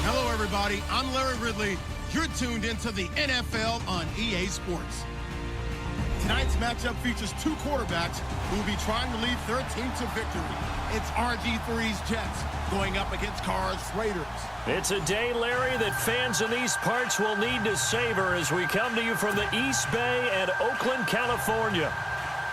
Hello, everybody. I'm Larry Ridley. You're tuned into the NFL on EA Sports. Tonight's matchup features two quarterbacks who will be trying to lead their team to victory. It's RG3's Jets going up against Carr's Raiders. It's a day, Larry, that fans in these parts will need to savor as we come to you from the East Bay and Oakland, California.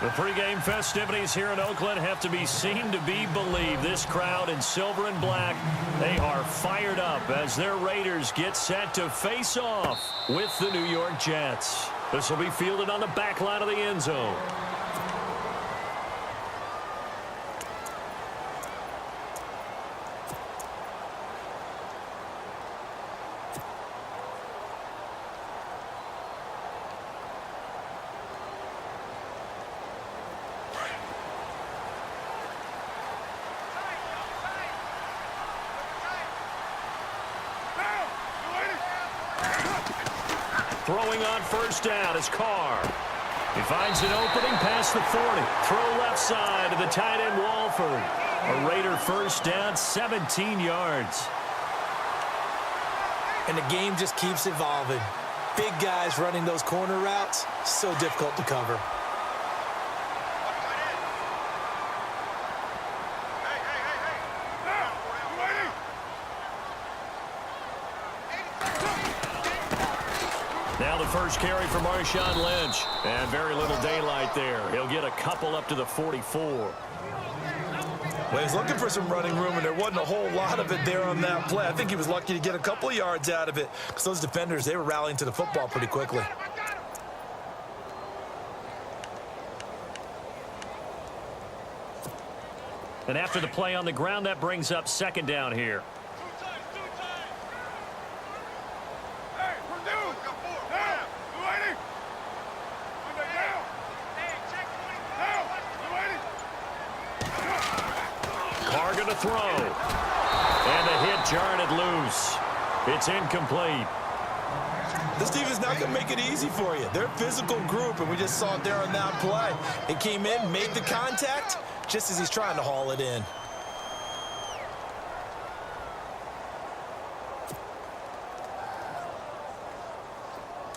The pregame festivities here in Oakland have to be seen to be believed. This crowd in silver and black, they are fired up as their Raiders get set to face off with the New York Jets. This will be fielded on the back line of the end zone. Throwing on first down is Carr. He finds an opening past the 40. Throw left side to the tight end Walford. A Raider first down, 17 yards. And the game just keeps evolving. Big guys running those corner routes, so difficult to cover. Now the first carry for Marshawn Lynch. And very little daylight there. He'll get a couple up to the 44. Well, he's looking for some running room, and there wasn't a whole lot of it there on that play. I think he was lucky to get a couple of yards out of it because those defenders, they were rallying to the football pretty quickly. And after the play on the ground, that brings up second down here. To throw. And the hit jarred it loose. It's incomplete. This defense not going to make it easy for you. They're a physical group, and we just saw it there on that play. It came in, made the contact, just as he's trying to haul it in.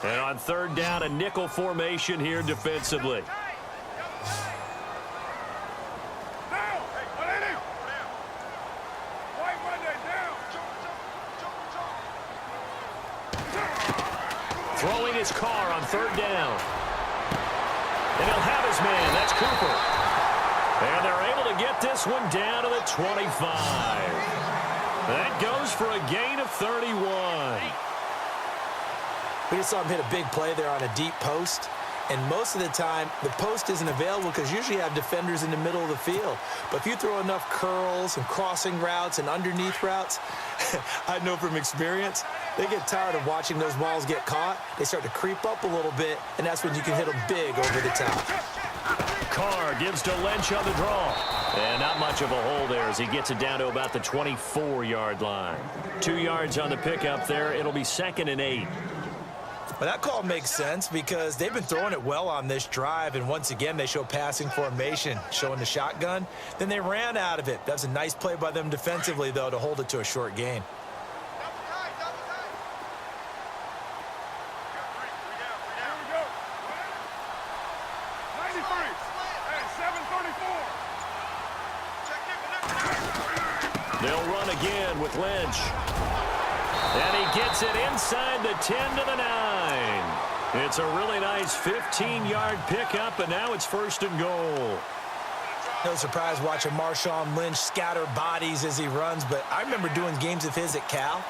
And on third down, a nickel formation here defensively. Throwing his Carr on third down. And he'll have his man. That's Cooper. And they're able to get this one down to the 25. That goes for a gain of 31. We just saw him hit a big play there on a deep post. And most of the time, the post isn't available because usually you have defenders in the middle of the field. But if you throw enough curls and crossing routes and underneath routes, I know from experience, they get tired of watching those balls get caught. They start to creep up a little bit, and that's when you can hit them big over the top. Carr gives to Lynch on the draw. And not much of a hole there as he gets it down to about the 24-yard line. 2 yards on the pickup there. It'll be 2nd and 8. Well, that call makes sense because they've been throwing it well on this drive, and once again, they show passing formation, showing the shotgun. Then they ran out of it. That was a nice play by them defensively, though, to hold it to a short gain. They'll run again with Lynch. And he gets it inside the 10 to the 9. It's a really nice 15-yard pickup, and now it's 1st and goal. No surprise watching Marshawn Lynch scatter bodies as he runs, but I remember doing games of his at Cal,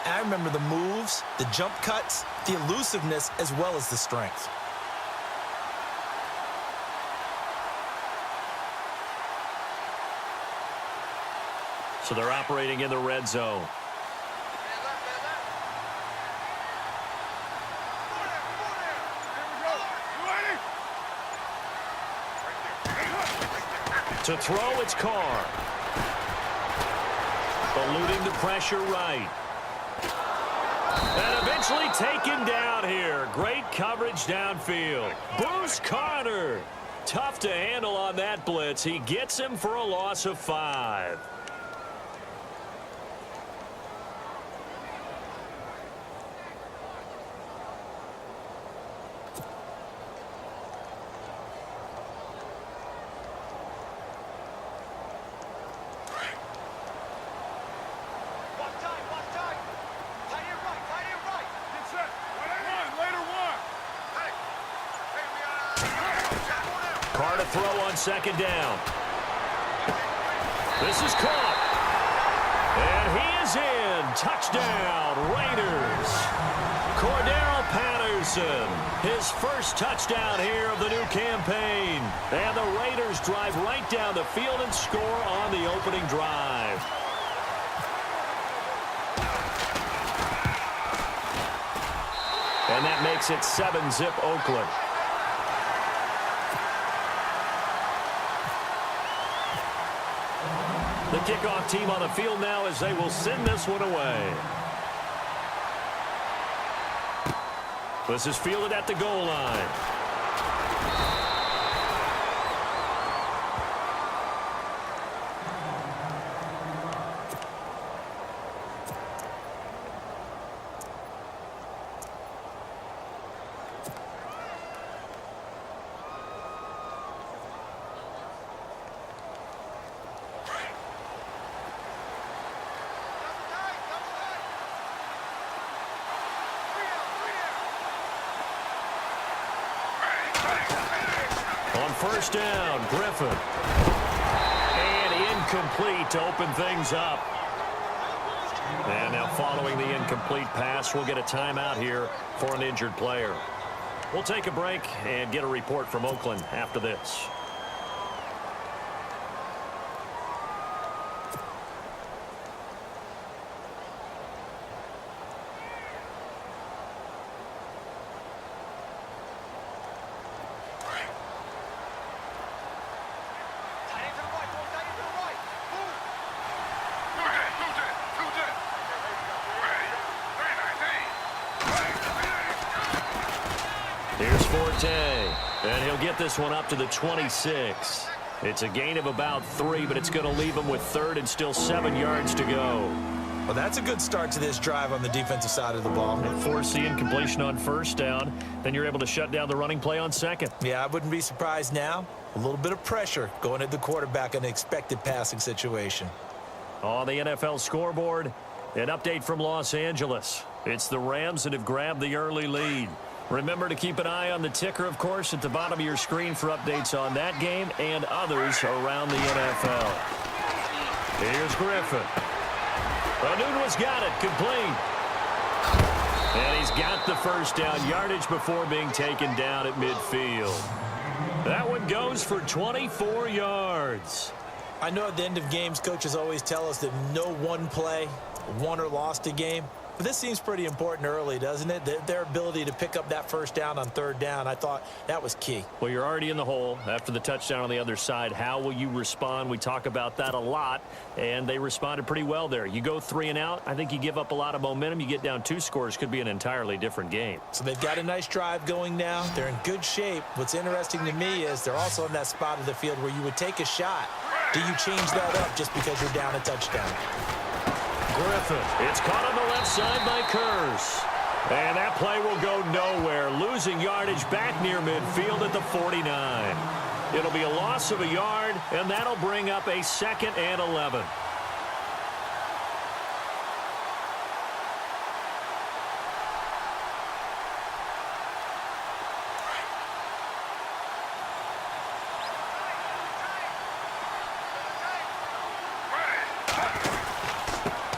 and I remember the moves, the jump cuts, the elusiveness, as well as the strength. So they're operating in the red zone. To throw, it's Carr. Eluding the pressure right. And eventually taken down here. Great coverage downfield. Bruce Carter. tough to handle on that blitz. He gets him for a loss of 5. Carr to throw on second down. This is caught. And he is in. Touchdown, Raiders. Cordero Patterson, his first touchdown here of the new campaign. And the Raiders drive right down the field and score on the opening drive. And that makes it 7-zip Oakland. The kickoff team on the field now as they will send this one away. This is fielded at the goal line. On first down, Griffin. And incomplete to open things up. And now following the incomplete pass, we'll get a timeout here for an injured player. We'll take a break and get a report from Oakland after this. Here's Forte, and he'll get this one up to the 26. It's a gain of about 3, but it's going to leave him with third and still 7 yards to go. Well, that's a good start to this drive on the defensive side of the ball. And force the incompletion on first down, then you're able to shut down the running play on second. Yeah, I wouldn't be surprised now. A little bit of pressure going at the quarterback in an expected passing situation. On the NFL scoreboard, an update from Los Angeles. It's the Rams that have grabbed the early lead. Remember to keep an eye on the ticker, of course, at the bottom of your screen for updates on that game and others around the NFL. Here's Griffin. Anunwa's got it, complete. And he's got the first down, yardage before being taken down at midfield. That one goes for 24 yards. I know at the end of games, coaches always tell us that no one play won or lost a game. But this seems pretty important early, doesn't it? Their ability to pick up that first down on third down, I thought that was key. Well, you're already in the hole after the touchdown on the other side. How will you respond? We talk about that a lot, and they responded pretty well there. You go 3 and out, I think you give up a lot of momentum. You get down 2 scores, could be an entirely different game. So they've got a nice drive going now. They're in good shape. What's interesting to me is they're also in that spot of the field where you would take a shot. Do you change that up just because you're down a touchdown? Griffin. It's caught on the left side by Kurz. And that play will go nowhere. Losing yardage back near midfield at the 49. It'll be a loss of a yard, and that'll bring up a 2nd and 11.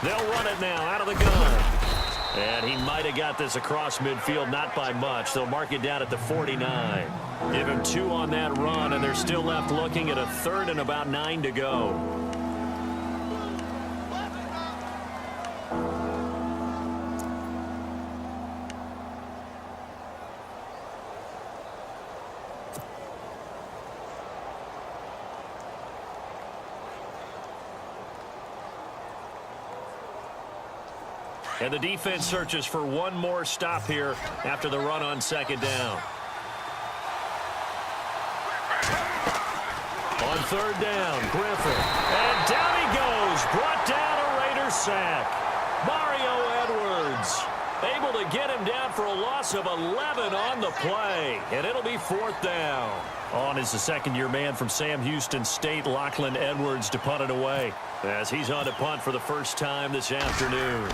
They'll run it now out of the gun. And he might have got this across midfield, not by much. They'll mark it down at the 49. Give him 2 on that run, and they're still left looking at a 3rd and about 9 to go. And the defense searches for one more stop here after the run on 2nd down. On third down, Griffin. And down he goes. Brought down a Raider sack. Mario Edwards able to get him down for a loss of 11 on the play. And it'll be fourth down. On is the second-year man from Sam Houston State, Lachlan Edwards, to punt it away, as he's on to punt for the first time this afternoon.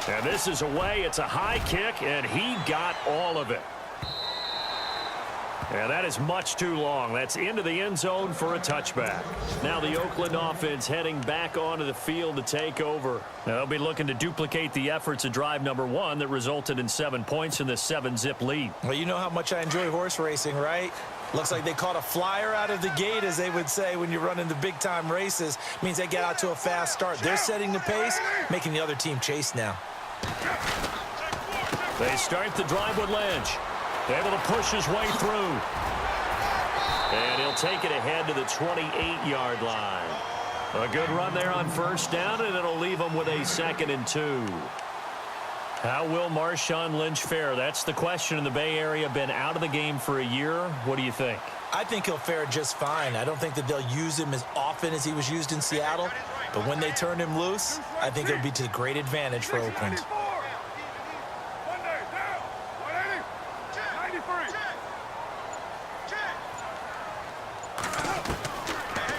And this is away. It's a high kick, and he got all of it. And that is much too long. That's into the end zone for a touchback. Now the Oakland offense heading back onto the field to take over. They'll be looking to duplicate the efforts of drive number 1 that resulted in 7 points in the 7-zip lead. Well, you know how much I enjoy horse racing, right? Looks like they caught a flyer out of the gate, as they would say when you're running the big-time races. Means they get out to a fast start. They're setting the pace, making the other team chase now. They start the drive with Lynch. Able to push his way through. And he'll take it ahead to the 28-yard line. A good run there on first down, and it'll leave him with a 2nd and 2. How will Marshawn Lynch fare? That's the question in the Bay Area. Been out of the game for a year. What do you think? I think he'll fare just fine. I don't think that they'll use him as often as he was used in Seattle. But when they turn him loose, I think it'll be to great advantage for Oakland.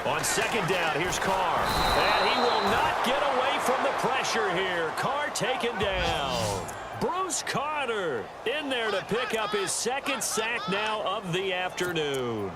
On second down, here's Carr. And he will not get away from the pressure here. Carr taken down. Bruce Carter in there to pick up his 2nd sack now of the afternoon.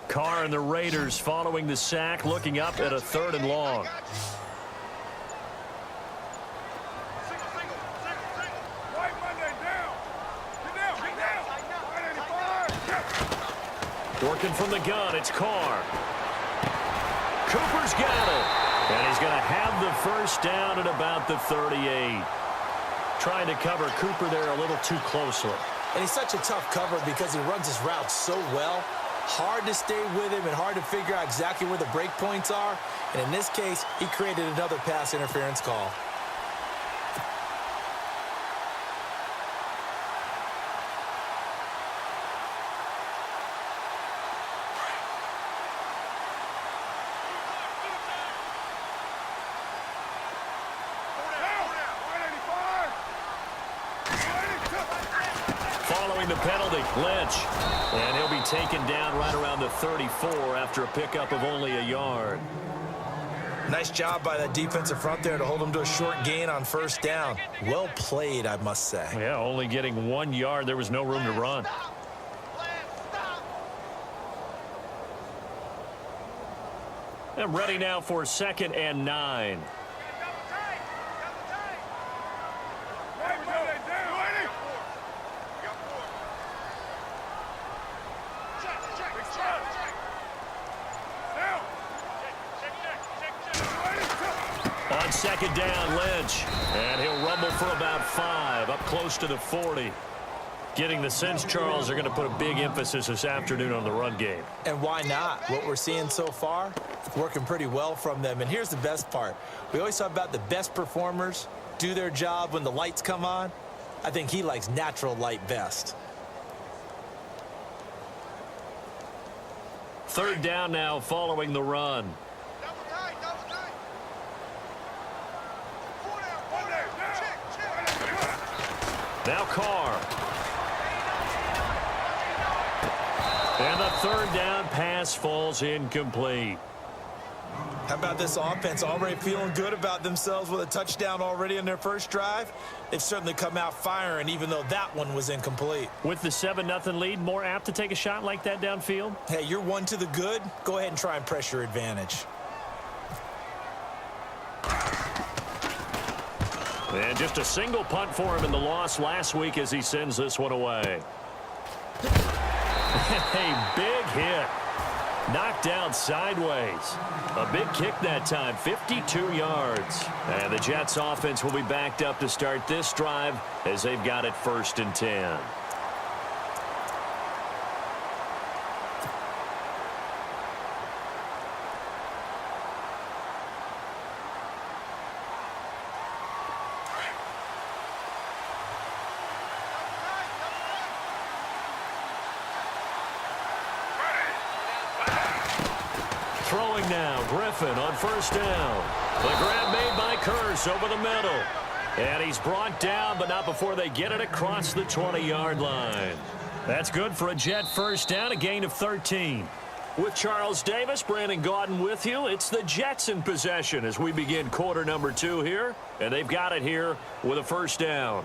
Carr and the Raiders following the sack, looking up at a 3rd and long. Working from the gun, it's Carr. Cooper's got it. And he's going to have the first down at about the 38. Trying to cover Cooper there a little too closely. And he's such a tough cover because he runs his routes so well. Hard to stay with him and hard to figure out exactly where the break points are. And in this case, he created another pass interference call. Following the penalty, Lynch. And he'll be taken down right around the 34 after a pickup of only a yard. Nice job by that defensive front there to hold him to a short gain on first down. Well played, I must say. Yeah, only getting 1 yard. There was no room to run. And ready now for 2nd and 9. On second down, Lynch. And he'll rumble for about 5, up close to the 40. Getting the sense, Charles, are going to put a big emphasis this afternoon on the run game. And why not? What we're seeing so far, working pretty well from them. And here's the best part. We always talk about the best performers do their job when the lights come on. I think he likes natural light best. 3rd down now following the run. Now Carr. And the 3rd down pass falls incomplete. How about this offense already feeling good about themselves with a touchdown already in their first drive? They've certainly come out firing, even though that one was incomplete. With the 7-0 lead, more apt to take a shot like that downfield? Hey, you're 1 to the good. Go ahead and try and press your advantage. And just a single punt for him in the loss last week as he sends this one away. A big hit. Knocked down sideways. A big kick that time, 52 yards. And the Jets offense will be backed up to start this drive as they've got it 1st and 10. throwing now. Griffin on first down. The grab made by Kearse over the middle. And he's brought down, but not before they get it across the 20-yard line. That's good for a Jet first down, a gain of 13. With Charles Davis, Brandon Gaudin with you. It's the Jets in possession as we begin quarter number 2 here. And they've got it here with a first down.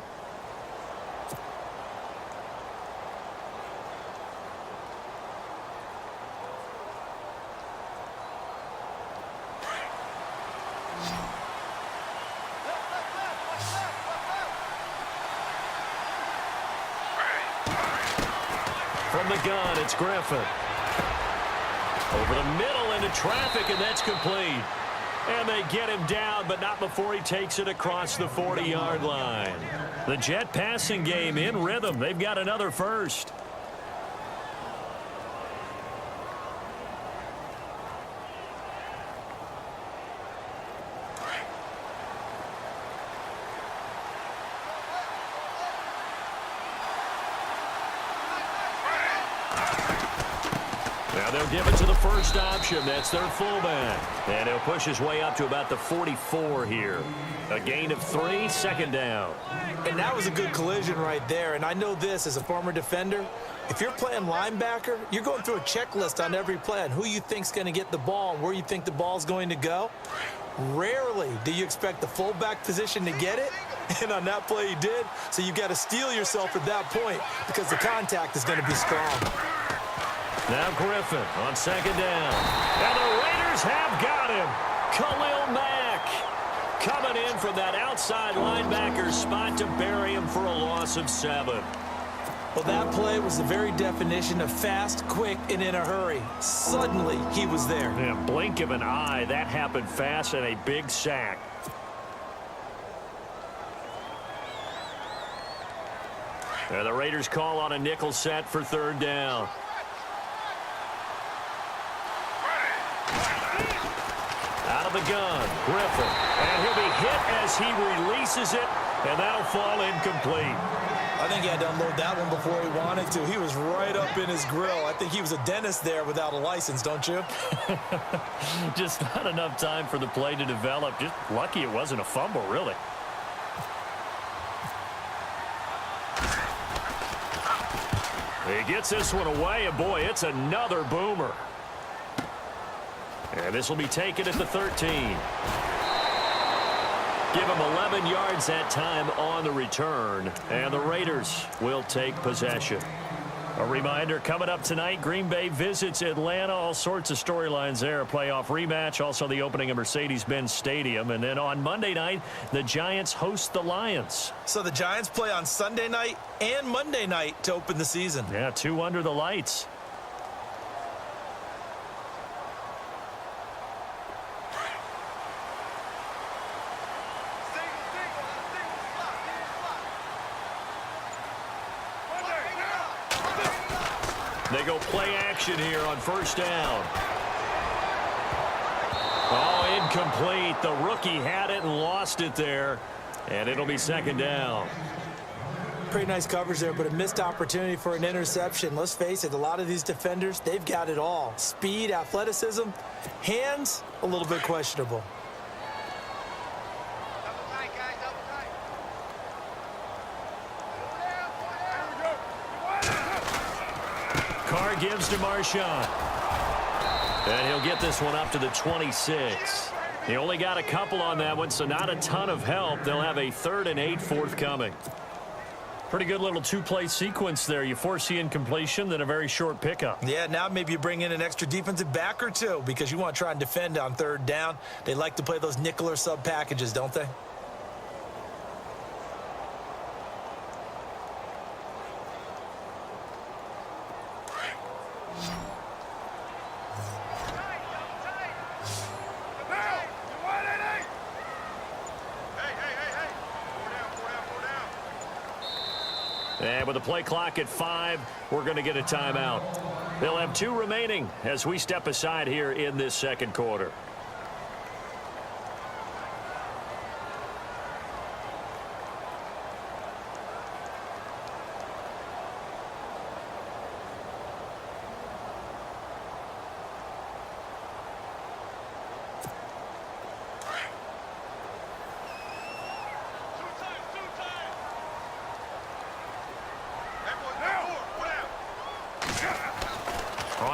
From the gun, it's Griffin. Over the middle into traffic, and that's complete. And they get him down, but not before he takes it across the 40-yard line. The Jet passing game in rhythm. They've got another first. Now they'll give it to the first option. That's their fullback. And he'll push his way up to about the 44 here. A gain of 3, second down. And that was a good collision right there. And I know this as a former defender. If you're playing linebacker, you're going through a checklist on every play on who you think's going to get the ball and where you think the ball's going to go. Rarely do you expect the fullback position to get it. And on that play he did. So you've got to steel yourself at that point because the contact is going to be strong. Now Griffin on second down. And the Raiders have got him. Khalil Mack coming in from that outside linebacker spot to bury him for a loss of 7. Well, that play was the very definition of fast, quick, and in a hurry. Suddenly, he was there. Yeah, blink of an eye. That happened fast and a big sack. And the Raiders call on a nickel set for third down. Out of the gun, Griffin. And he'll be hit as he releases it, and that'll fall incomplete. I think he had to unload that one before he wanted to. He was right up in his grill. I think he was a dentist there without a license, don't you? Just not enough time for the play to develop. Just lucky it wasn't a fumble, really. He gets this one away, and boy, it's another boomer. And this will be taken at the 13. Give him 11 yards that time on the return. And the Raiders will take possession. A reminder, coming up tonight, Green Bay visits Atlanta. All sorts of storylines there. A playoff rematch. Also the opening of Mercedes-Benz Stadium. And then on Monday night, the Giants host the Lions. So the Giants play on Sunday night and Monday night to open the season. Yeah, 2 under the lights. They go play action here on first down. Oh, incomplete. The rookie had it and lost it there. And it'll be second down. Pretty nice coverage there, but a missed opportunity for an interception. Let's face it, a lot of these defenders, they've got it all. Speed, athleticism, hands, a little bit questionable. Carr gives to Marshawn. And he'll get this one up to the 26. He only got a couple on that one, so not a ton of help. They'll have a 3rd and 8 forthcoming. Pretty good little 2-play sequence there. You force the incompletion, then a very short pickup. Yeah, now maybe you bring in an extra defensive back or two because you want to try and defend on 3rd down. They like to play those nickel or sub packages, don't they? And with the play clock at 5, we're going to get a timeout. They'll have 2 remaining as we step aside here in this second quarter.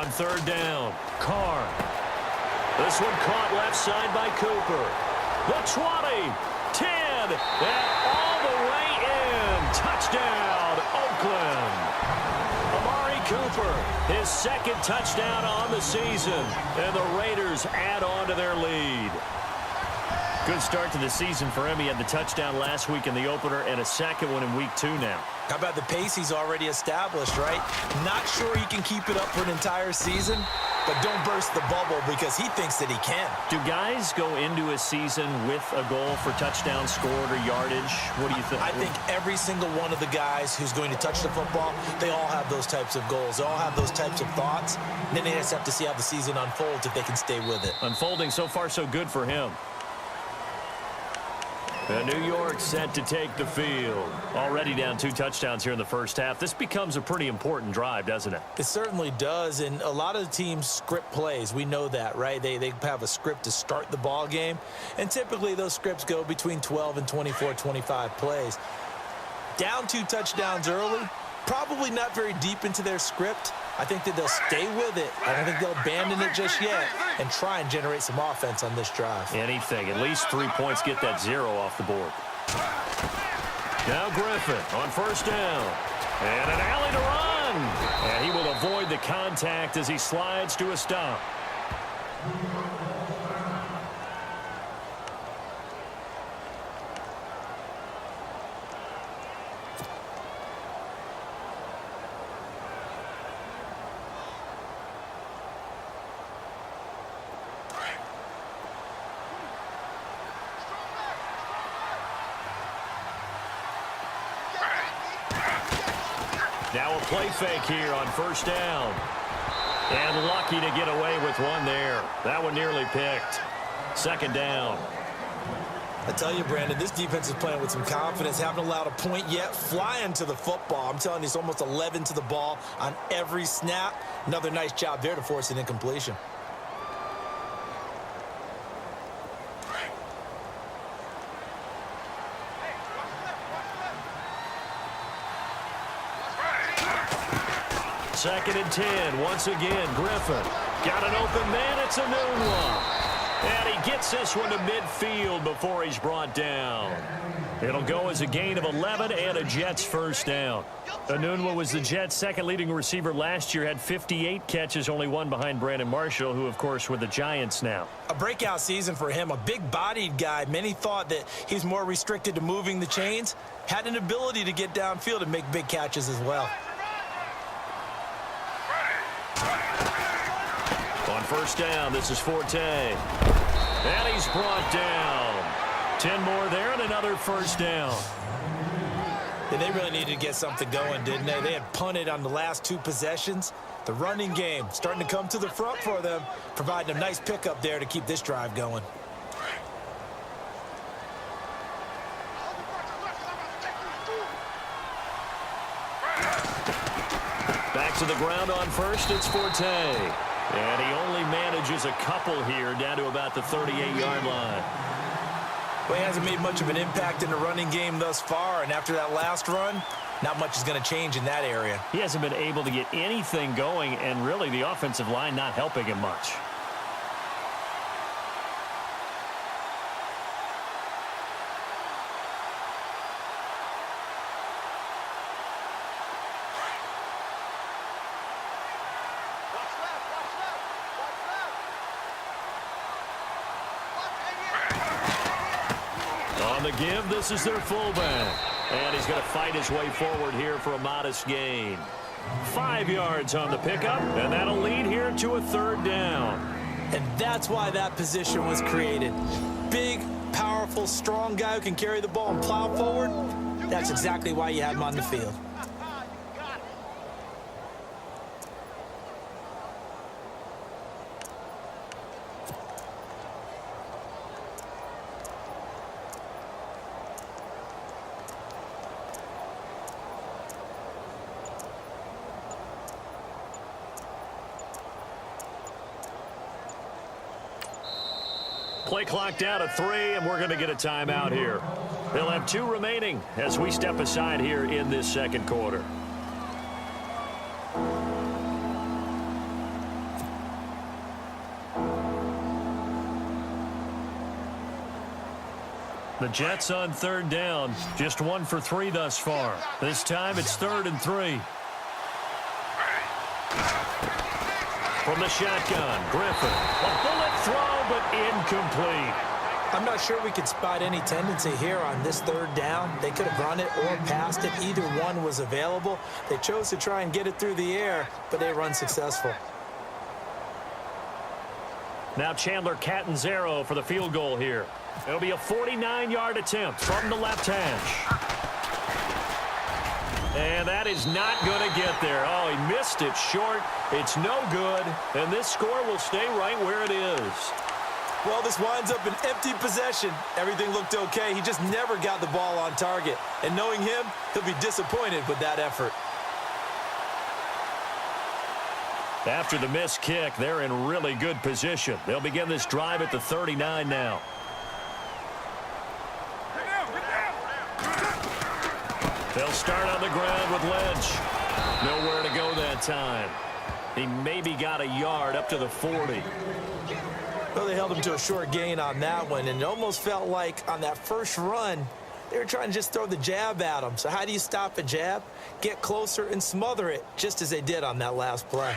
On third down, Carr. This one caught left side by Cooper. The 20, 10, and all the way in. Touchdown, Oakland. Amari Cooper, his second touchdown on the season, and the Raiders add on to their lead. Good start to the season for him. He had the touchdown last week in the opener and a second one in week 2 now. How about the pace he's already established, right? Not sure he can keep it up for an entire season, but don't burst the bubble because he thinks that he can. Do guys go into a season with a goal for touchdown scored or yardage? What do you think? I think every single one of the guys who's going to touch the football, they all have those types of goals. They all have those types of thoughts. And then they just have to see how the season unfolds if they can stay with it. Unfolding so far so good for him. And New York set to take the field. Already down 2 touchdowns here in the first half. This becomes a pretty important drive, doesn't it? It certainly does, and a lot of the teams script plays. We know that, right? They have a script to start the ball game, and typically those scripts go between 12 and 24, 25 plays. Down 2 touchdowns early, probably not very deep into their script. I think that they'll stay with it. I don't think they'll abandon it just yet and try and generate some offense on this drive. Anything. At least 3 points. Get that 0 off the board. Now Griffin on first down. And an alley to run. And he will avoid the contact as he slides to a stop. Now a play fake here on first down. And lucky to get away with one there. That one nearly picked. Second down. I tell you, Brandon, this defense is playing with some confidence. Haven't allowed a point yet. Flying to the football. I'm telling you, it's almost 11 to the ball on every snap. Another nice job there to force an incompletion. Second and 10. Once again, Griffin. Got an open man. It's a new one. And he gets this one to midfield before he's brought down. It'll go as a gain of 11 and a Jets first down. Enunwa was the Jets' second leading receiver last year, had 58 catches, only one behind Brandon Marshall, who, of course, were the Giants now. A breakout season for him, a big-bodied guy. Many thought that he's more restricted to moving the chains. Had an ability to get downfield and make big catches as well. On first down, this is Forte. And he's brought down. 10 more there and another first down. Yeah, they really needed to get something going, didn't they? They had punted on the last 2 possessions. The running game starting to come to the front for them, providing a nice pickup there to keep this drive going. Back to the ground on first, it's Forte. And he only manages a couple here down to about the 38-yard line. Well, he hasn't made much of an impact in the running game thus far, and after that last run, not much is going to change in that area. He hasn't been able to get anything going, and really the offensive line not helping him much. On the give, this is their fullback. And he's going to fight his way forward here for a modest gain. 5 yards on the pickup, and that'll lead here to a third down. And that's why that position was created. Big, powerful, strong guy who can carry the ball and plow forward. That's exactly why you have him on the field. Play clock down to 3, and we're going to get a timeout here. They'll have 2 remaining as we step aside here in this second quarter. The Jets on third down, just 1 for 3 thus far. This time it's 3rd and 3. From the shotgun, Griffin. A bullet throw, but incomplete. I'm not sure we could spot any tendency here on this 3rd down. They could have run it or passed it. Either one was available. They chose to try and get it through the air, but they run successful. Now Chandler Catanzaro for the field goal here. It'll be a 49-yard attempt from the left hash. And that is not going to get there. Oh, he missed it short. It's no good. And this score will stay right where it is. Well, this winds up an empty possession. Everything looked okay. He just never got the ball on target. And knowing him, he'll be disappointed with that effort. After the missed kick, they're in really good position. They'll begin this drive at the 39 now. They'll start on the ground with Lynch. Nowhere to go that time. He maybe got a yard up to the 40. Well, they held him to a short gain on that one, and it almost felt like on that first run, they were trying to just throw the jab at him. So how do you stop a jab? Get closer and smother it, just as they did on that last play.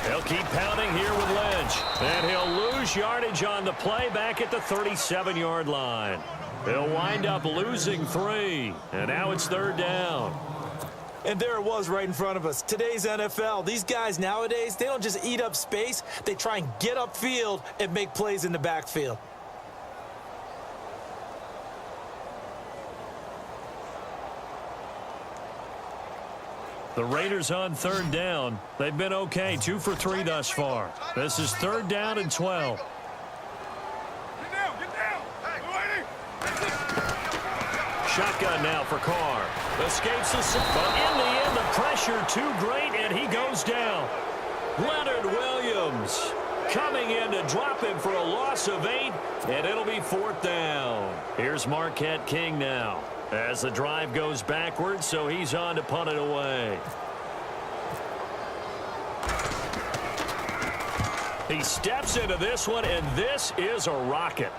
They'll keep pounding here with Lynch. And he'll lose yardage on the play back at the 37-yard line. They'll wind up losing 3. And now it's 3rd down. And there it was right in front of us. Today's NFL, these guys nowadays, they don't just eat up space. They try and get upfield and make plays in the backfield. The Raiders on 3rd down. They've been okay, 2 for 3 thus far. This is 3rd down and 12. Shotgun now for Carr. Escapes the sack. But in the end, the pressure too great, and he goes down. Leonard Williams coming in to drop him for a loss of 8, and it'll be 4th down. Here's Marquette King now, as the drive goes backwards, so he's on to punt it away. He steps into this one, and this is a rocket.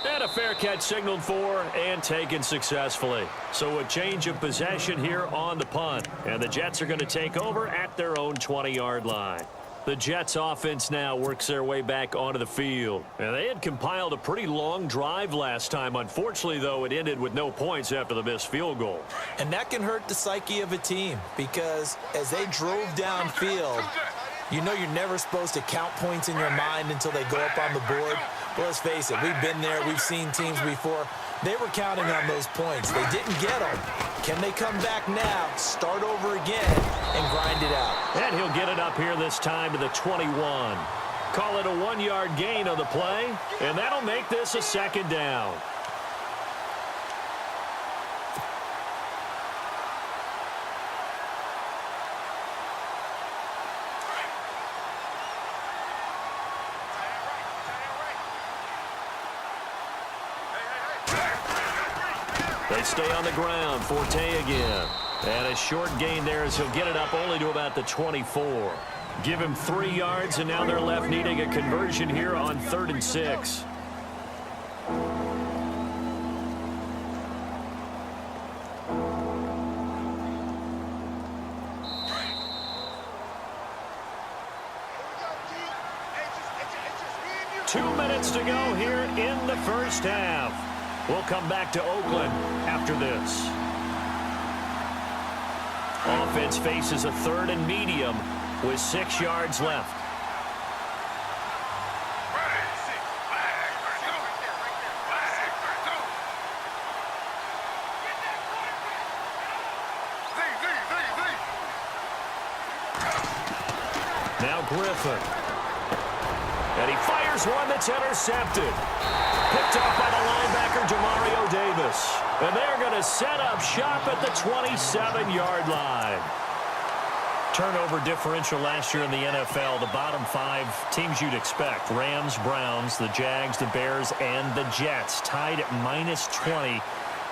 And a fair catch signaled for and taken successfully. So a change of possession here on the punt. And the Jets are going to take over at their own 20-yard line. The Jets offense now works their way back onto the field. And they had compiled a pretty long drive last time. Unfortunately, though, it ended with no points after the missed field goal. And that can hurt the psyche of a team because as they drove downfield, you know you're never supposed to count points in your mind until they go up on the board. Well, let's face it, we've been there. We've seen teams before. They were counting on those points. They didn't get them. Can they come back now, start over again, and grind it out? And he'll get it up here this time to the 21. Call it a 1-yard gain on the play, and that'll make this a 2nd down. They stay on the ground. Forte again. And a short gain there as he'll get it up only to about the 24. Give him 3 yards, and now they're left needing a conversion here on 3rd and 6. Two minutes to go here in the first half. We'll come back to Oakland after this. Offense faces a 3rd and medium with 6 yards left. Now Griffin. And he fires one that's intercepted. Picked off by the linebacker, Demario Davis. And they're going to set up shop at the 27-yard line. Turnover differential last year in the NFL, the bottom 5 teams you'd expect. Rams, Browns, the Jags, the Bears, and the Jets. Tied at -20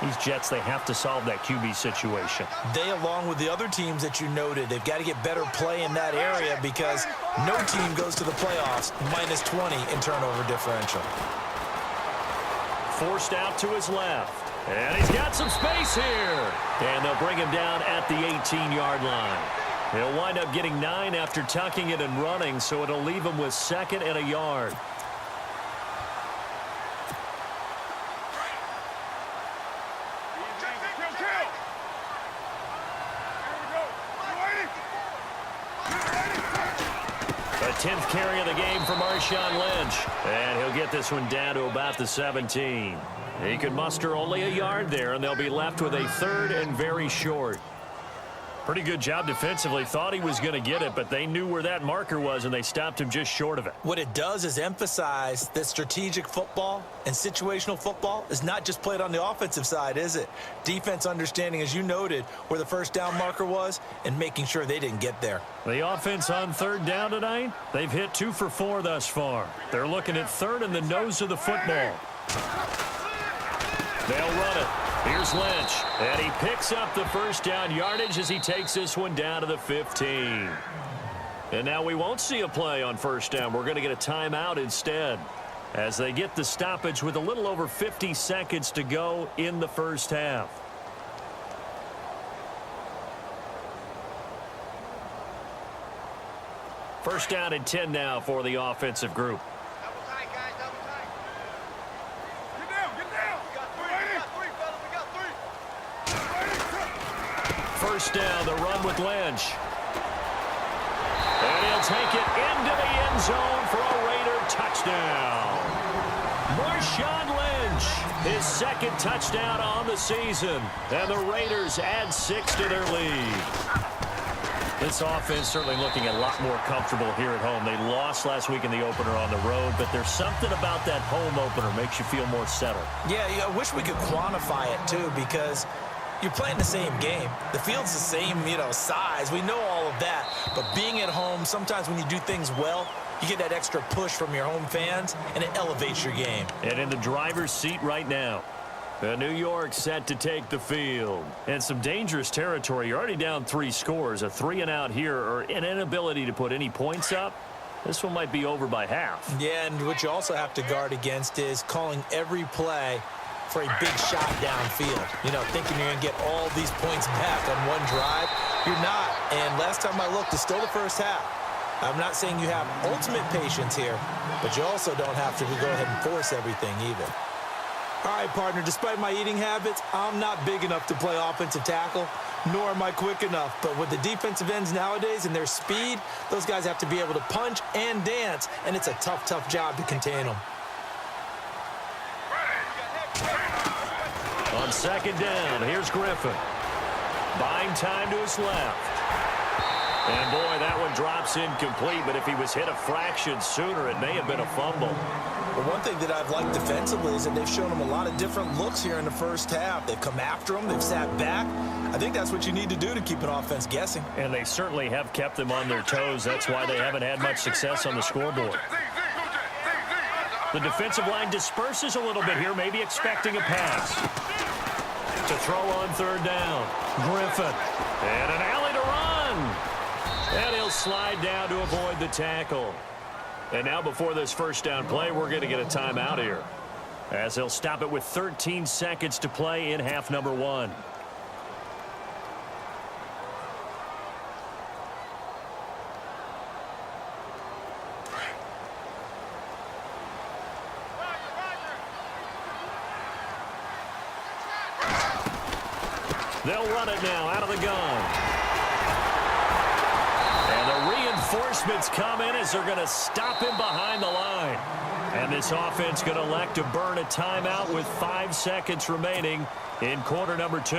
These Jets, they have to solve that QB situation. They, along with the other teams that you noted, they've got to get better play in that area because no team goes to the playoffs minus 20 in turnover differential. Forced out to his left. And he's got some space here. And they'll bring him down at the 18-yard line. He'll wind up getting 9 after tucking it and running, so it'll leave him with 2nd and a yard. The 10th carry of the game for Marshawn Lynch. And he'll get this one down to about the 17. He could muster only a yard there, and they'll be left with a 3rd and very short. Pretty good job defensively. Thought he was going to get it, but they knew where that marker was, and they stopped him just short of it. What it does is emphasize that strategic football and situational football is not just played on the offensive side, is it? Defense understanding, as you noted, where the first down marker was and making sure they didn't get there. The offense on 3rd down tonight, they've hit 2 for 4 thus far. They're looking at 3rd in the nose of the football. They'll run it. Here's Lynch, and he picks up the first down yardage as he takes this one down to the 15. And now we won't see a play on first down. We're going to get a timeout instead as they get the stoppage with a little over 50 seconds to go in the first half. First down and 10 now for the offensive group. First down, the run with Lynch. And he'll take it into the end zone for a Raider touchdown. Marshawn Lynch, his 2nd touchdown on the season. And the Raiders add 6 to their lead. This offense certainly looking a lot more comfortable here at home. They lost last week in the opener on the road, but there's something about that home opener makes you feel more settled. Yeah, I wish we could quantify it, too, because you're playing the same game. The field's the same, size. We know all of that. But being at home, sometimes when you do things well, you get that extra push from your home fans, and it elevates your game. And in the driver's seat right now, New York set to take the field. And some dangerous territory. You're already down 3 scores. A 3-and-out here, or an inability to put any points up. This one might be over by half. Yeah, and what you also have to guard against is calling every play for a big shot downfield. Thinking you're going to get all these points back on one drive. You're not. And last time I looked, it's still the first half. I'm not saying you have ultimate patience here, but you also don't have to go ahead and force everything either. All right, partner, despite my eating habits, I'm not big enough to play offensive tackle, nor am I quick enough. But with the defensive ends nowadays and their speed, those guys have to be able to punch and dance, and it's a tough, tough job to contain them. On 2nd down, here's Griffin. Buying time to his left. And, boy, that one drops incomplete, but if he was hit a fraction sooner, it may have been a fumble. Well, one thing that I've liked defensively is that they've shown him a lot of different looks here in the first half. They've come after him. They've sat back. I think that's what you need to do to keep an offense guessing. And they certainly have kept them on their toes. That's why they haven't had much success on the scoreboard. The defensive line disperses a little bit here, maybe expecting a pass. To throw on 3rd down. Griffin. And an alley to run. And he'll slide down to avoid the tackle. And now before this first down play, we're going to get a timeout here, as they'll stop it with 13 seconds to play in half number 1. They'll run it now out of the gun. And the reinforcements come in as they're going to stop him behind the line. And this offense going to elect to burn a timeout with 5 seconds remaining in quarter number 2.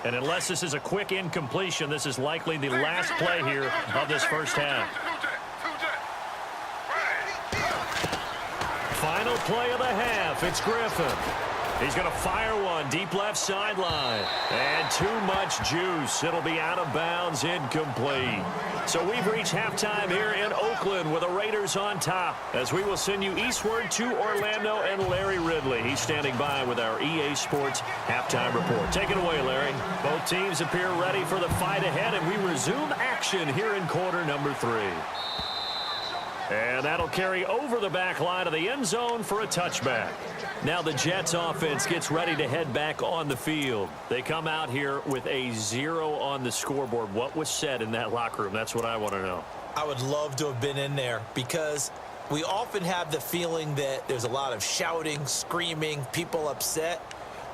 And unless this is a quick incompletion, this is likely the last play here of this first half. Final play of the half. It's Griffin. He's going to fire one deep left sideline. And too much juice. It'll be out of bounds, incomplete. So we've reached halftime here in Oakland with the Raiders on top, as we will send you eastward to Orlando and Larry Ridley. He's standing by with our EA Sports halftime report. Take it away, Larry. Both teams appear ready for the fight ahead, and we resume action here in quarter number 3. And that'll carry over the back line of the end zone for a touchback. Now the Jets offense gets ready to head back on the field. They come out here with a 0 on the scoreboard. What was said in that locker room? That's what I want to know. I would love to have been in there, because we often have the feeling that there's a lot of shouting, screaming, people upset.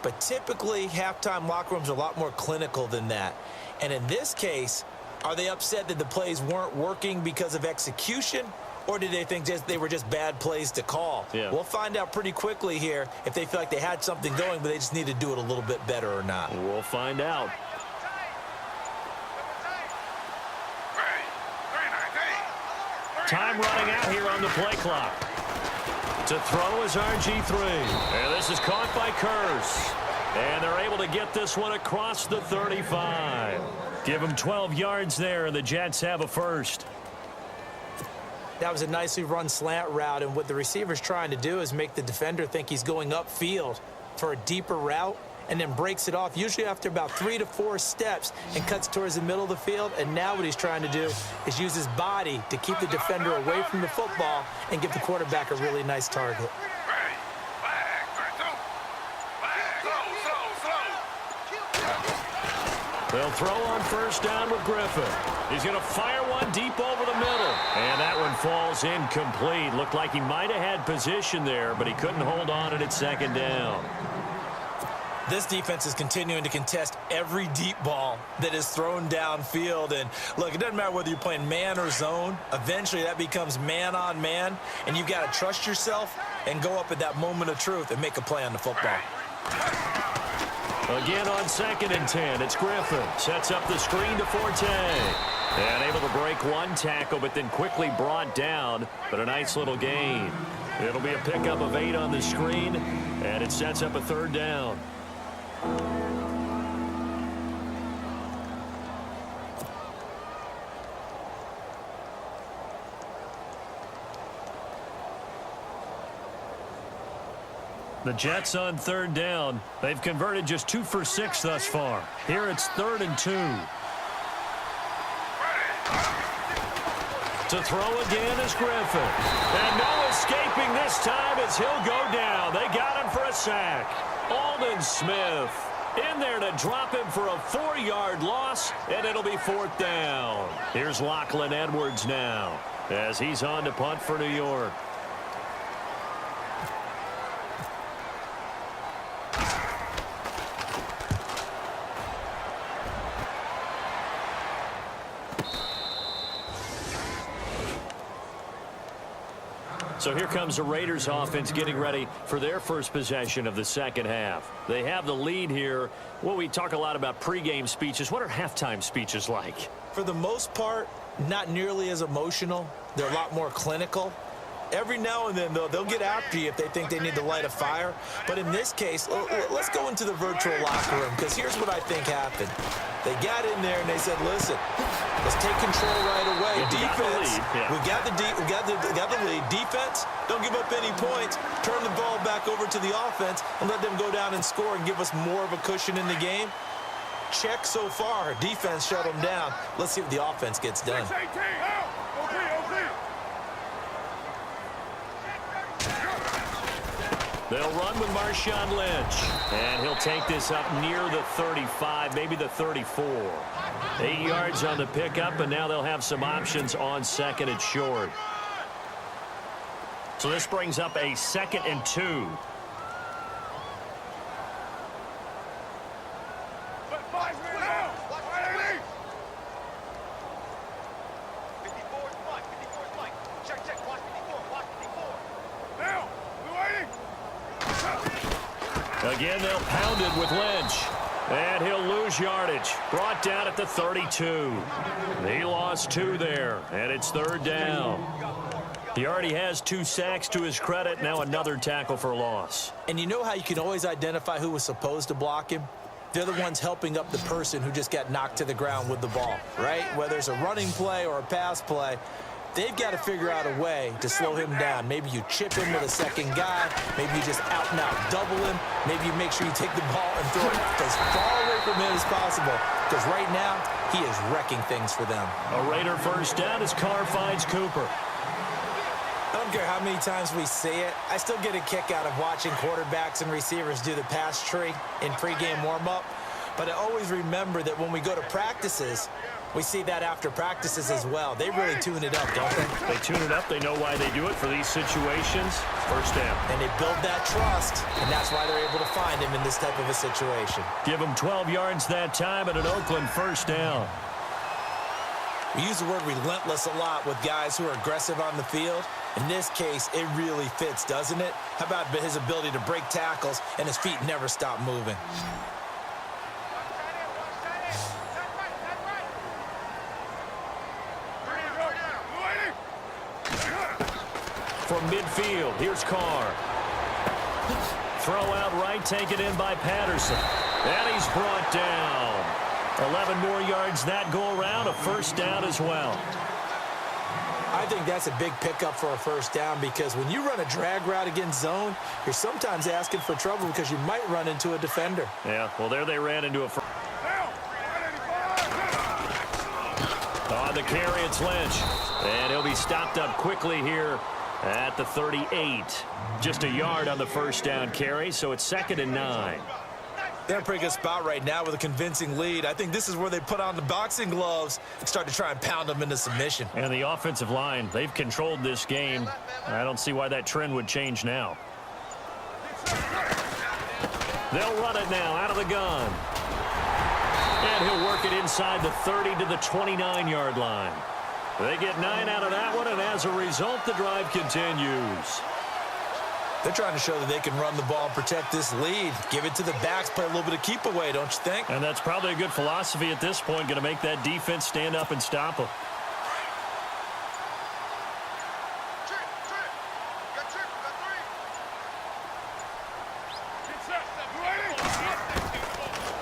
But typically, halftime locker rooms are a lot more clinical than that. And in this case, are they upset that the plays weren't working because of execution? Or did they think they were just bad plays to call? Yeah. We'll find out pretty quickly here if they feel like they had something going, but they just need to do it a little bit better or not. We'll find out. Time running out here on the play clock. To throw is RG3. And this is caught by Curse. And they're able to get this one across the 35. Give them 12 yards there, and the Jets have a first. That was a nicely run slant route, and what the receiver's trying to do is make the defender think he's going upfield for a deeper route, and then breaks it off, usually after about 3 to 4 steps, and cuts towards the middle of the field. And now what he's trying to do is use his body to keep the defender away from the football and give the quarterback a really nice target. They'll throw on first down with Griffin. He's going to fire one deep over the middle. And that one falls incomplete. Looked like he might have had position there, but he couldn't hold on at second down. This defense is continuing to contest every deep ball that is thrown downfield. And look, it doesn't matter whether you're playing man or zone. Eventually that becomes man on man, and you've got to trust yourself and go up at that moment of truth and make a play on the football. Again on 2nd and 10, it's Griffin. Sets up the screen to Forte. And able to break one tackle, but then quickly brought down. But a nice little gain. It'll be a pickup of 8 on the screen, and it sets up a 3rd down. The Jets on 3rd down. They've converted just 2 for 6 thus far. Here it's 3rd and 2. To throw again is Griffin. And no escaping this time as he'll go down. They got him for a sack. Aldon Smith in there to drop him for a 4-yard loss, and it'll be 4th down. Here's Lachlan Edwards now as he's on to punt for New York. So here comes the Raiders offense getting ready for their first possession of the second half. They have the lead here. Well, we talk a lot about pregame speeches. What are halftime speeches like? For the most part, not nearly as emotional. They're a lot more clinical. Every now and then, though, they'll get after you if they think they need to light a fire. But in this case, let's go into the virtual locker room, because here's what I think happened. They got in there and they said, listen, let's take control right away. Defense, we got the lead. Defense, don't give up any points. Turn the ball back over to the offense and let them go down and score and give us more of a cushion in the game. Check so far. Defense shut them down. Let's see what the offense gets done. They'll run with Marshawn Lynch. And he'll take this up near the 35, maybe the 34. 8 yards on the pickup, and now they'll have some options on 2nd and short. So this brings up a 2nd and 2. Again, they'll pound it with Lynch. And he'll lose yardage. Brought down at the 32. He lost 2 there, and it's 3rd down. He already has 2 sacks to his credit. Now another tackle for loss. And you know how you can always identify who was supposed to block him? They're the ones helping up the person who just got knocked to the ground with the ball, right? Whether it's a running play or a pass play, they've got to figure out a way to slow him down. Maybe you chip him with a second guy. Maybe you just out-and-out double him. Maybe you make sure you take the ball and throw it as far away from him as possible. Because right now, he is wrecking things for them. A Raider first down as Carr finds Cooper. I don't care how many times we see it. I still get a kick out of watching quarterbacks and receivers do the pass tree in pregame warm-up. But I always remember that when we go to practices, we see that after practices as well. They really tune it up, don't they? They tune it up. They know why they do it for these situations. First down. And they build that trust, and that's why they're able to find him in this type of a situation. Give him 12 yards that time at an Oakland first down. We use the word relentless a lot with guys who are aggressive on the field. In this case, it really fits, doesn't it? How about his ability to break tackles and his feet never stop moving? From midfield, here's Carr. Throw out right, taken in by Patterson. And he's brought down. 11 more yards that go around, a first down as well. I think that's a big pickup for a first down because when you run a drag route against zone, you're sometimes asking for trouble because you might run into a defender. Yeah, well, there they ran into a... On the carry, it's Lynch. And he'll be stopped up quickly here at the 38. Just a yard on the first down carry, so it's 2nd and 9. They're in a pretty good spot right now with a convincing lead. I think this is where they put on the boxing gloves and start to try and pound them into submission. And the offensive line, they've controlled this game. I don't see why that trend would change now. They'll run it now out of the gun. And he'll work it inside the 30 to the 29-yard line. They get 9 out of that one, and as a result, the drive continues. They're trying to show that they can run the ball and protect this lead. Give it to the backs, play a little bit of keep away, don't you think? And that's probably a good philosophy at this point, going to make that defense stand up and stop them.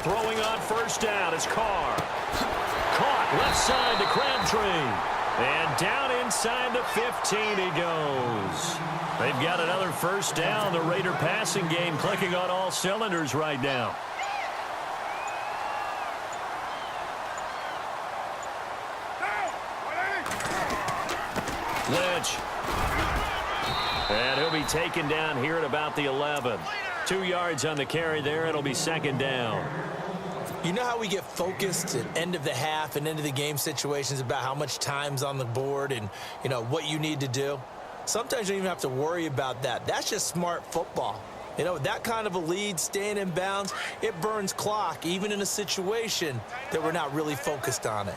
Throwing on first down is Carr. Caught left side to Crabtree. And down inside the 15 he goes. They've got another first down. The Raider passing game clicking on all cylinders right now. Lynch. And he'll be taken down here at about the 11. 2 yards on the carry there. It'll be 2nd down. You know how we get focused at end of the half and end of the game situations about how much time's on the board and, you know, what you need to do? Sometimes you don't even have to worry about that. That's just smart football. You know, that kind of a lead, staying in bounds, it burns clock, even in a situation that we're not really focused on it.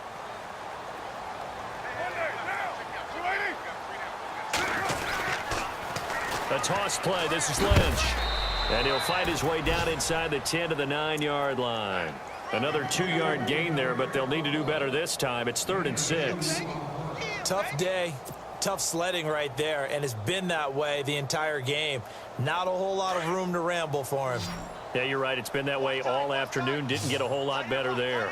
A toss play. This is Lynch. And he'll fight his way down inside the 10 to the 9-yard line. Another 2-yard gain there, but they'll need to do better this time. It's 3rd and 6. Tough day, tough sledding right there, and it's been that way the entire game. Not a whole lot of room to ramble for him. Yeah, you're right. It's been that way all afternoon. Didn't get a whole lot better there.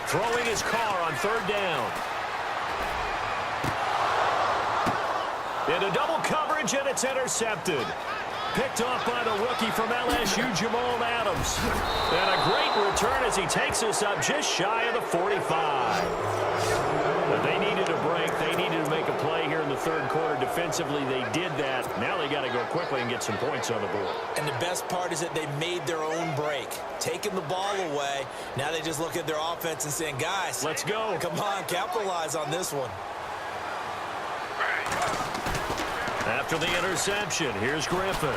Throwing his Carr on 3rd down. Into double coverage, and it's intercepted. Picked off by the rookie from LSU, Jamal Adams. And a great return as he takes us up just shy of the 45. But they needed a break. They needed to make a play here in the 3rd quarter. Defensively, they did that. Now they got to go quickly and get some points on the board. And the best part is that they made their own break. Taking the ball away. Now they just look at their offense and saying, guys, let's go. Come on, capitalize on this one. After the interception, here's Griffin.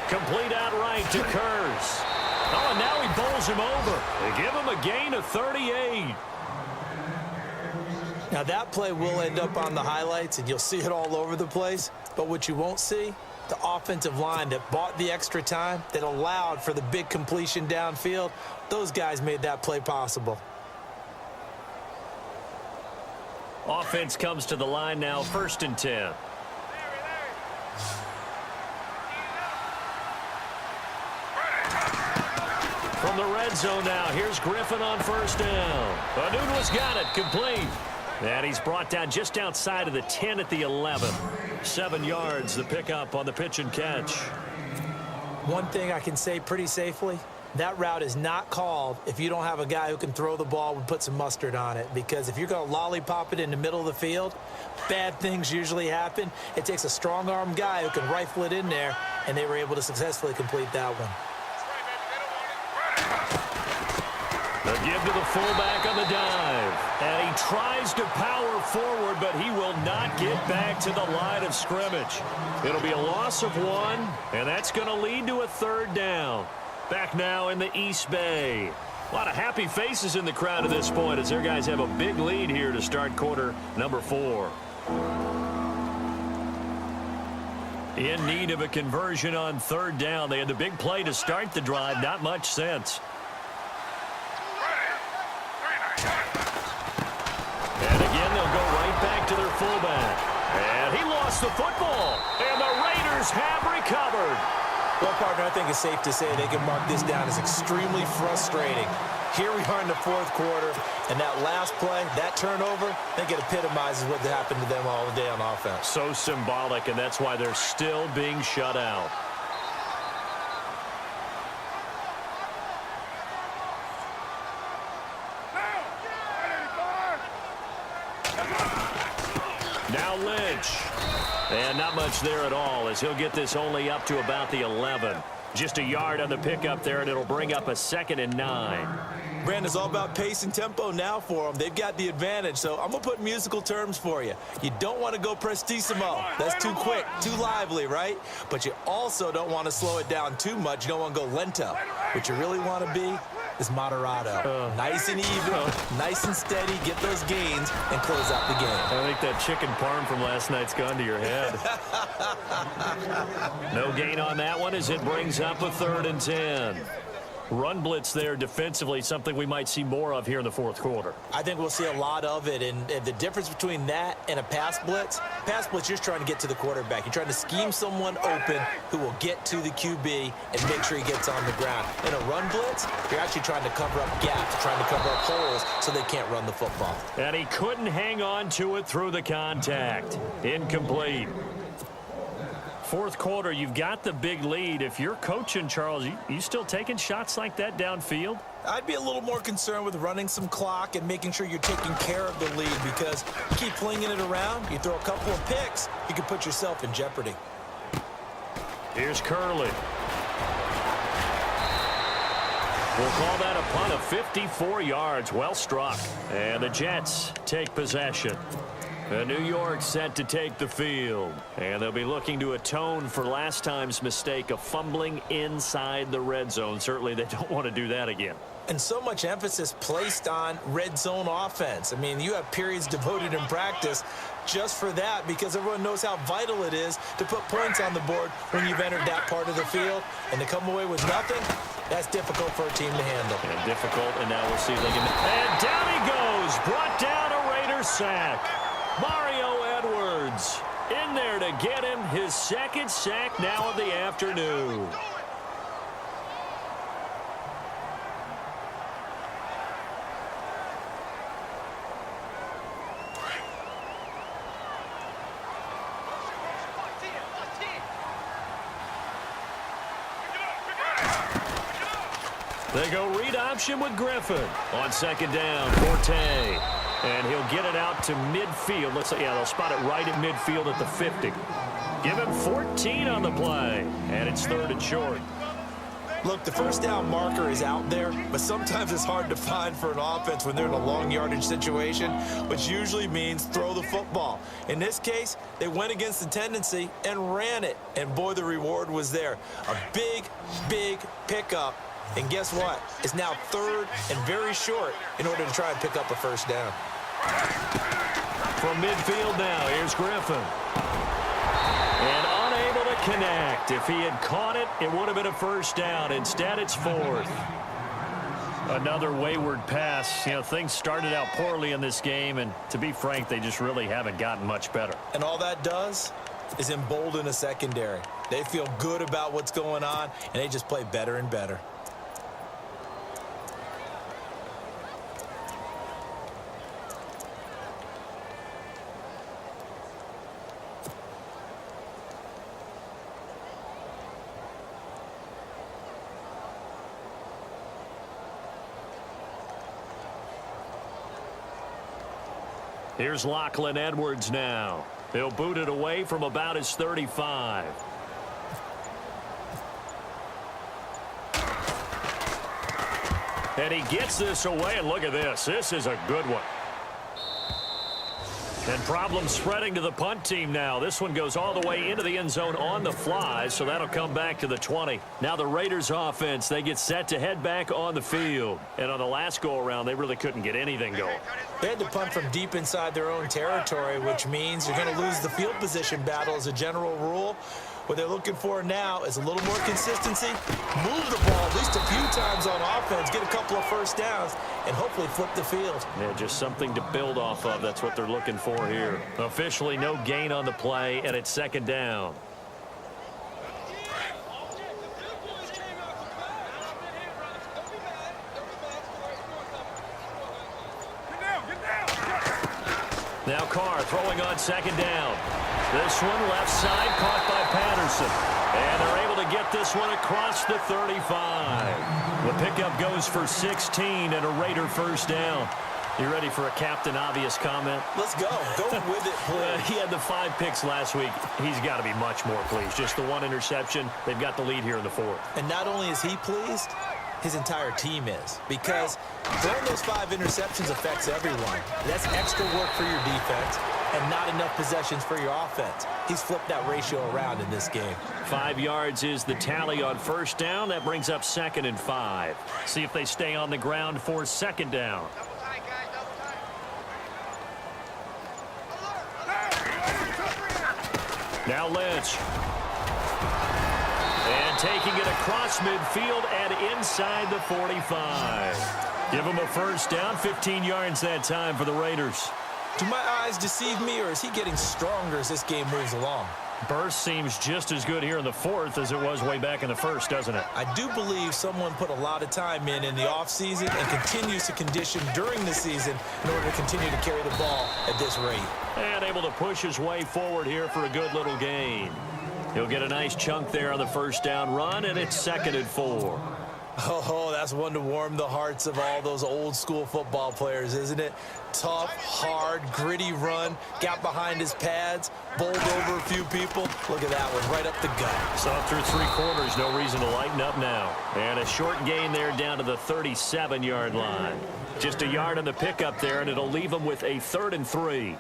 Complete out right to Kurz. Oh, and now he bowls him over. They give him a gain of 38. Now that play will end up on the highlights, and you'll see it all over the place. But what you won't see the offensive line that bought the extra time, that allowed for the big completion downfield, those guys made that play possible. Offense comes to the line now, 1st and 10. From the red zone now, here's Griffin on 1st down. Anunwa's got it, complete. And he's brought down just outside of the 10 at the 11. 7 yards, the pickup on the pitch and catch. One thing I can say pretty safely, that route is not called if you don't have a guy who can throw the ball and put some mustard on it. Because if you're going to lollipop it in the middle of the field, bad things usually happen. It takes a strong-arm guy who can rifle it in there, and they were able to successfully complete that one. A give to the fullback on the dive. And he tries to power forward, but he will not get back to the line of scrimmage. It'll be a loss of 1, and that's going to lead to a 3rd down. Back now in the East Bay. A lot of happy faces in the crowd at this point as their guys have a big lead here to start quarter number 4. In need of a conversion on 3rd down. They had the big play to start the drive. Not much sense. And again, they'll go right back to their fullback. And he lost the football. And the Raiders have recovered. Well, partner, I think it's safe to say they can mark this down as extremely frustrating. Here we are in the 4th quarter, and that last play, that turnover, I think it epitomizes what happened to them all day on offense. So symbolic, and that's why they're still being shut out. Now Lynch. And not much there at all as he'll get this only up to about the 11. Just a yard on the pickup there, and it'll bring up a 2nd and 9. Brandon, it's all about pace and tempo now for them. They've got the advantage, so I'm going to put musical terms for you. You don't want to go prestissimo. That's too quick, too lively, right? But you also don't want to slow it down too much. You don't want to go lento. What you really want to be is moderato. Nice and even, nice and steady, get those gains, and close out the game. I think that chicken parm from last night's gone to your head. No gain on that one as it brings up a 3rd and 10. Run blitz there defensively, something we might see more of here in the 4th quarter. I think we'll see a lot of it, and the difference between that and a pass blitz, you're just trying to get to the quarterback. You're trying to scheme someone open who will get to the QB and make sure he gets on the ground. In a run blitz, you're actually trying to cover up gaps, trying to cover up holes so they can't run the football. And he couldn't hang on to it through the contact. Incomplete. 4th quarter, you've got the big lead. If you're coaching, Charles, you still taking shots like that downfield? I'd be a little more concerned with running some clock and making sure you're taking care of the lead, because you keep flinging it around, you throw a couple of picks, you can put yourself in jeopardy. Here's Curley. We'll call that a punt of 54 yards. Well struck. And the Jets take possession. New York set to take the field. And they'll be looking to atone for last time's mistake of fumbling inside the red zone. Certainly they don't want to do that again. And so much emphasis placed on red zone offense. I mean, you have periods devoted in practice just for that, because everyone knows how vital it is to put points on the board when you've entered that part of the field. And to come away with nothing, that's difficult for a team to handle. And difficult, and now we'll see if they can... And down he goes! Brought down a Raider sack. Mario Edwards in there to get him his 2nd sack now of the afternoon. They go read option with Griffin. On 2nd down, Forte. And he'll get it out to midfield. Let's say, yeah, they'll spot it right at midfield at the 50. Give him 14 on the play. And it's 3rd and short. Look, the first down marker is out there, but sometimes it's hard to find for an offense when they're in a long yardage situation, which usually means throw the football. In this case, they went against the tendency and ran it. And boy, the reward was there. A big, big pickup. And guess what? It's now 3rd and very short in order to try and pick up a 1st down. From midfield now, here's Griffin. And unable to connect. If he had caught it, it would have been a first down. Instead, it's fourth. Another wayward pass. You know, things started out poorly in this game, and to be frank, they just really haven't gotten much better. And all that does is embolden a secondary. They feel good about what's going on, and they just play better and better. Here's Lachlan Edwards now. He'll boot it away from about his 35. And he gets this away, and look at this. This is a good one. And problems spreading to the punt team now. This one goes all the way into the end zone on the fly, so that'll come back to the 20. Now the Raiders offense, they get set to head back on the field. And on the last go-around, they really couldn't get anything going. They had to punt from deep inside their own territory, which means you're going to lose the field position battle as a general rule. What they're looking for now is a little more consistency, move the ball at least a few times on offense, get a couple of first downs, and hopefully flip the field. Yeah, just something to build off of. That's what they're looking for here. Officially no gain on the play, and it's second down. Now Carr throwing on second down. This one left side caught by Patterson. And they're able to get this one across the 35. The pickup goes for 16 and a Raider first down. You ready for a Captain Obvious comment? Let's go. Go with it, please. He had the 5 picks last week. He's got to be much more pleased. Just the 1 interception. They've got the lead here in the 4th. And not only is he pleased, his entire team is. Because throwing those 5 interceptions affects everyone. That's extra work for your defense and not enough possessions for your offense. He's flipped that ratio around in this game. 5 yards is the tally on first down. That brings up 2nd and 5. See if they stay on the ground for second down. Now Lynch. And taking it across midfield and inside the 45. Give him a first down, 15 yards that time for the Raiders. Do my eyes deceive me, or is he getting stronger as this game moves along? Burst seems just as good here in the 4th as it was way back in the 1st, doesn't it? I do believe someone put a lot of time in the offseason and continues to condition during the season in order to continue to carry the ball at this rate. And able to push his way forward here for a good little gain. He'll get a nice chunk there on the first down run, and it's 2nd and 4. Oh, that's one to warm the hearts of all those old school football players, isn't it? Tough, hard, gritty run, got behind his pads, bowled over a few people. Look at that one, right up the gut. Saw through 3 quarters, no reason to lighten up now. And a short gain there down to the 37-yard line. Just a yard on the pickup there, and it'll leave them with a 3rd and 3.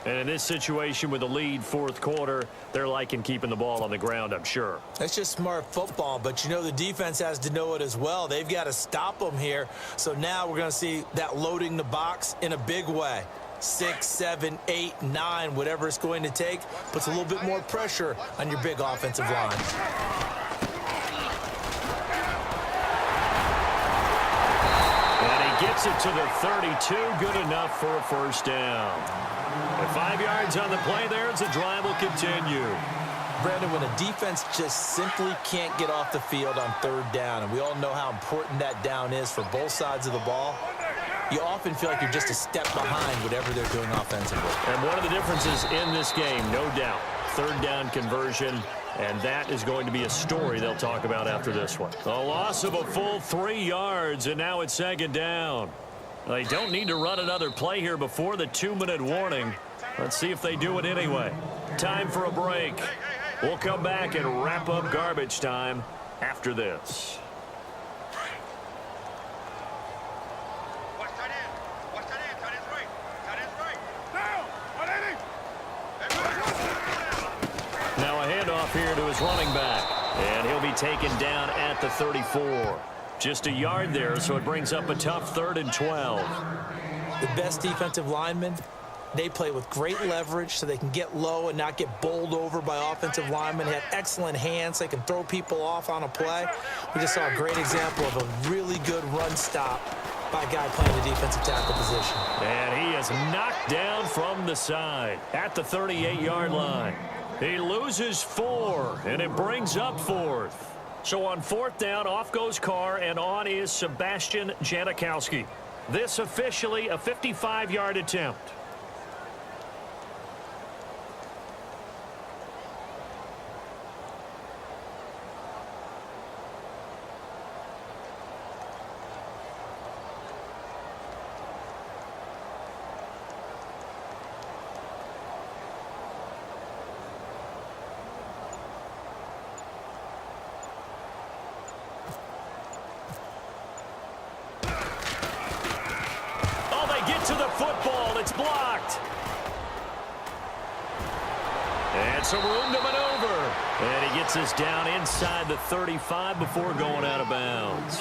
And in this situation with a lead 4th quarter, they're liking keeping the ball on the ground, I'm sure. That's just smart football, but you know the defense has to know it as well. They've got to stop them here. So now we're going to see that loading the box in a big way. 6, 7, 8, 9, whatever it's going to take, puts a little bit more pressure on your big offensive line. And he gets it to the 32, good enough for a first down. With 5 yards on the play there, the drive will continue. Brandon, when a defense just simply can't get off the field on 3rd down, and we all know how important that down is for both sides of the ball, you often feel like you're just a step behind whatever they're doing offensively. And one of the differences in this game, no doubt, 3rd down conversion, and that is going to be a story they'll talk about after this one. A loss of a full 3 yards, and now it's 2nd down. They don't need to run another play here before the 2-minute warning. Let's see if they do it anyway. Time for a break. We'll come back and wrap up garbage time after this. Now a handoff here to his running back. And he'll be taken down at the 34. Just a yard there, so it brings up a tough 3rd and 12. The best defensive linemen They play with great leverage so they can get low and not get bowled over by offensive linemen. They have excellent hands. They can throw people off on a play. We just saw a great example of a really good run stop by a guy playing the defensive tackle position. And he is knocked down from the side at the 38-yard line. He loses 4, and it brings up 4th. So on 4th down, off goes Carr, and on is Sebastian Janikowski. This officially a 55-yard attempt. To the football, it's blocked. And some room to maneuver. And he gets us down inside the 35 before going out of bounds.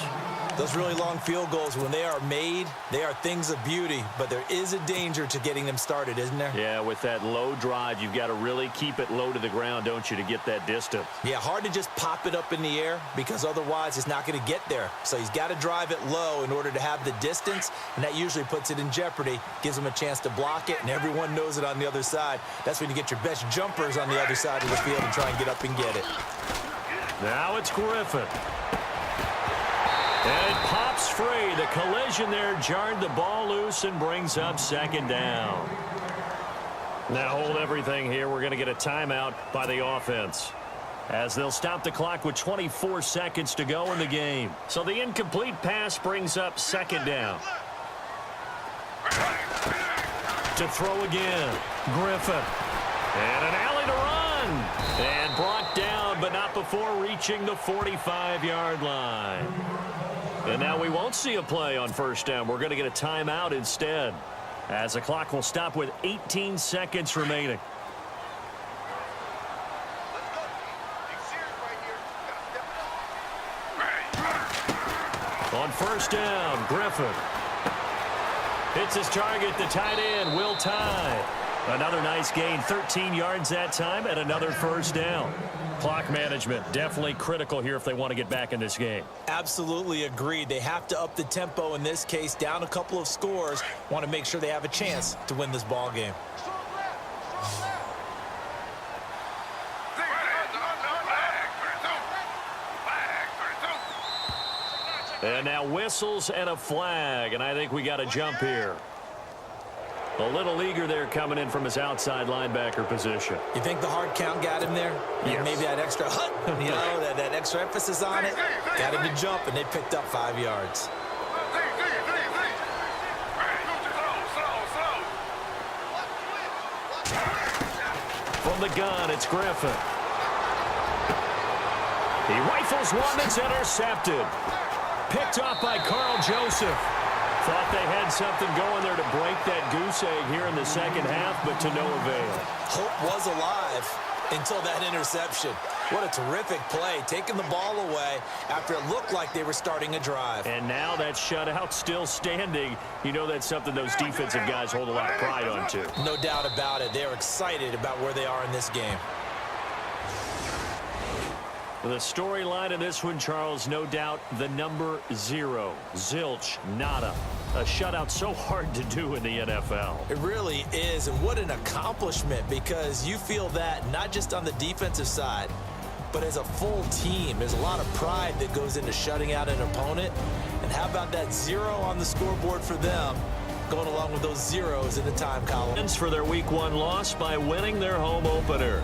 Those really long field goals, when they are made, they are things of beauty, but there is a danger to getting them started, isn't there? Yeah, with that low drive, you've got to really keep it low to the ground, don't you, to get that distance. Yeah, hard to just pop it up in the air because otherwise it's not going to get there. So he's got to drive it low in order to have the distance, and that usually puts it in jeopardy, gives him a chance to block it, and everyone knows it on the other side. That's when you get your best jumpers on the other side of the field and try and get up and get it. Now it's Griffin. And it pops free. The collision there jarred the ball loose and brings up 2nd down. Now hold everything here. We're going to get a timeout by the offense, as they'll stop the clock with 24 seconds to go in the game. So the incomplete pass brings up 2nd down. To throw again, Griffin. And an alley to run. And brought down, but not before reaching the 45-yard line. And now we won't see a play on 1st down. We're going to get a timeout instead, as the clock will stop with 18 seconds remaining. On 1st down, Griffin hits his target, the tight end, Will Tye. Another nice gain, 13 yards that time, and another 1st down. Clock management definitely critical here if they want to get back in this game. Absolutely agreed. They have to up the tempo in this case, down a couple of scores. Want to make sure they have a chance to win this ball game. And now whistles and a flag, and I think we got a jump here. A little eager there coming in from his outside linebacker position. You think the hard count got him there? Yes. Maybe that extra that extra emphasis on it got him to jump, and they picked up 5 yards. From the gun, it's Griffin. He rifles one that's intercepted. Picked off by Carl Joseph. Thought they had something going there to break that goose egg here in the 2nd half, but to no avail. Hope was alive until that interception. What a terrific play, taking the ball away after it looked like they were starting a drive. And now that shutout still standing. You know that's something those defensive guys hold a lot of pride on, too. No doubt about it. They're excited about where they are in this game. The storyline in this one, Charles, no doubt the number 0, zilch, nada. A shutout so hard to do in the NFL. It really is, and what an accomplishment, because you feel that not just on the defensive side, but as a full team. There's a lot of pride that goes into shutting out an opponent. And how about that 0 on the scoreboard for them, going along with those zeros in the time column? For their Week 1 loss by winning their home opener.